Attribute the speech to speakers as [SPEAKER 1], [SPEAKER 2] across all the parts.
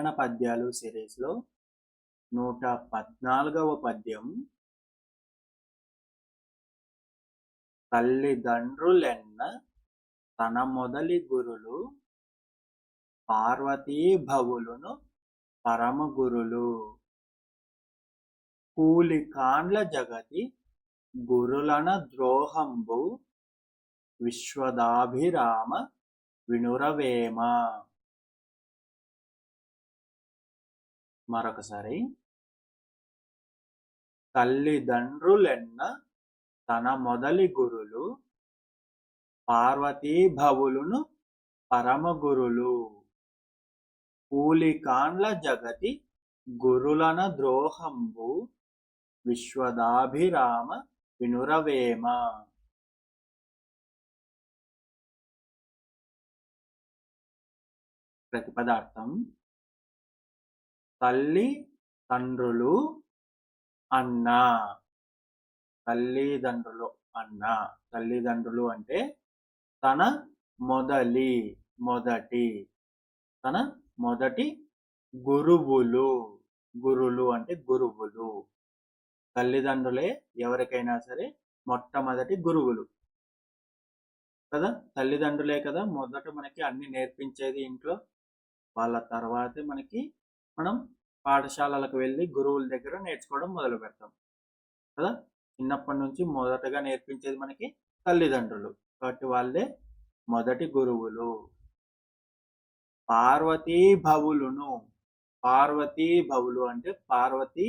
[SPEAKER 1] తెలంగాణ పద్యాలు సిరీస్లో 114వ పద్యం. తల్లిదండ్రులెన్న తన మొదలి గురులు పార్వతీ భవులును పరమగురులు. కూలి కాండ్ల జగతి గురులన ద్రోహంబు విశ్వదాభిరామ వినురవేమ. మరొకసారి. తల్లిదండ్రులెన్న తన మొదలి గురులు పార్వతీ భవులును పరమగురులు. కూలికాండ్ల జగతి గురులన ద్రోహంబు విశ్వదాభిరామ వినురవేమ. ప్రతిపదార్థం. తల్లి తండ్రులు అన్న. తల్లిదండ్రులు అన్న. తల్లిదండ్రులు అంటే తన మొదటి తన మొదటి గురువులు. గురులు అంటే గురువులు. తల్లిదండ్రులే ఎవరికైనా సరే మొట్టమొదటి గురువులు కదా. తల్లిదండ్రులే కదా మొదట మనకి అన్ని నేర్పించేది ఇంట్లో. వాళ్ళ తర్వాతే మనం పాఠశాలలకు వెళ్ళి గురువుల దగ్గర నేర్చుకోవడం మొదలు పెడతాం కదా. చిన్నప్పటి నుంచి మొదటగా నేర్పించేది మనకి తల్లిదండ్రులు కాబట్టి వాళ్ళే మొదటి గురువులు. పార్వతీ భవులును. పార్వతీ భవులు అంటే పార్వతీ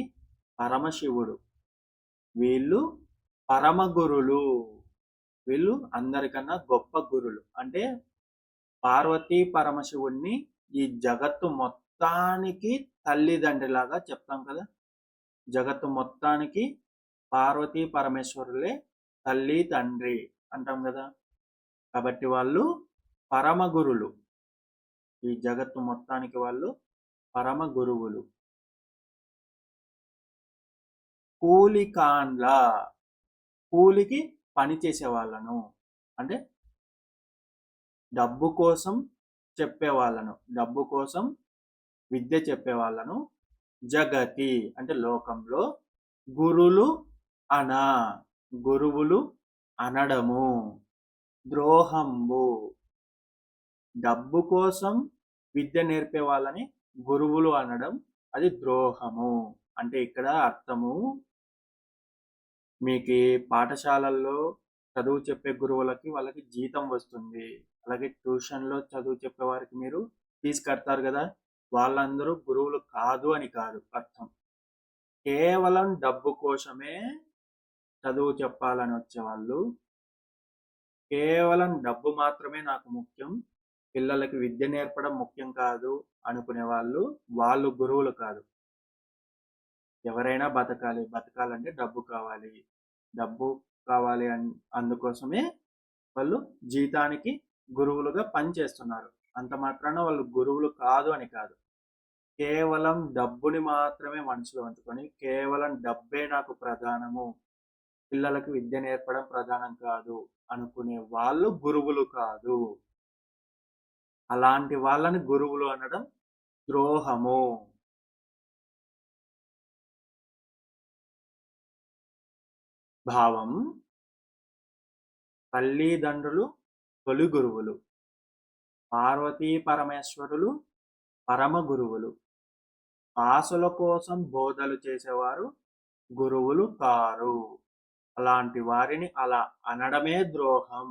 [SPEAKER 1] పరమశివుడు. వీళ్ళు పరమగురులు. వీళ్ళు అందరికన్నా గొప్ప గురులు. అంటే పార్వతీ పరమశివుణ్ణి ఈ జగత్తు మొత్తానికి తల్లిదండ్రిలాగా చెప్తాం కదా. జగత్తు మొత్తానికి పార్వతీ పరమేశ్వరులే తల్లి తండ్రి అంటాం కదా. కాబట్టి వాళ్ళు పరమగురులు. ఈ జగత్తు మొత్తానికి వాళ్ళు పరమ గురువులు. కూలికాండ్ల. కూలికి పని చేసే వాళ్ళను అంటే డబ్బు కోసం చెప్పేవాళ్ళను, డబ్బు కోసం విద్య చెప్పేవాళ్ళను. జగతి అంటే లోకంలో. గురులు గురువులు అనడము. ద్రోహంబు డబ్బు కోసం విద్య నేర్పే వాళ్ళని గురువులు అనడం, అది ద్రోహము. అంటే ఇక్కడ అర్థము, మీకు పాఠశాలల్లో చదువు చెప్పే గురువులకి వాళ్ళకి జీతం వస్తుంది. అలాగే ట్యూషన్లో చదువు చెప్పే వారికి మీరు ఫీజు కడతారు కదా. వాళ్ళందరూ గురువులు కాదు అని కాదు అర్థం. కేవలం డబ్బు కోసమే చదువు చెప్పాలని వచ్చేవాళ్ళు, కేవలం డబ్బు మాత్రమే నాకు ముఖ్యం, పిల్లలకి విద్య నేర్పడం ముఖ్యం కాదు అనుకునే వాళ్ళు గురువులు కాదు. ఎవరైనా బతకాలంటే డబ్బు కావాలి అందుకోసమే వాళ్ళు జీతానికి గురువులుగా పనిచేస్తున్నారు. అంత మాత్రాన వాళ్ళు గురువులు కాదు అని కాదు. కేవలం డబ్బుని మాత్రమే మనసులో ఉంచుకొని కేవలం డబ్బే నాకు ప్రధానము, పిల్లలకు విద్య నేర్పడం ప్రధానం కాదు అనుకునే వాళ్ళు గురువులు కాదు. అలాంటి వాళ్ళని గురువులు అనడం ద్రోహము. భావం. తల్లిదండ్రులు తొలి గురువులు, పార్వతీ పరమేశ్వరులు పరమ గురువులు. ఆశల కోసం బోధలు చేసేవారు గురువులు కారు. అలాంటి వారిని అలా అనడమే ద్రోహం.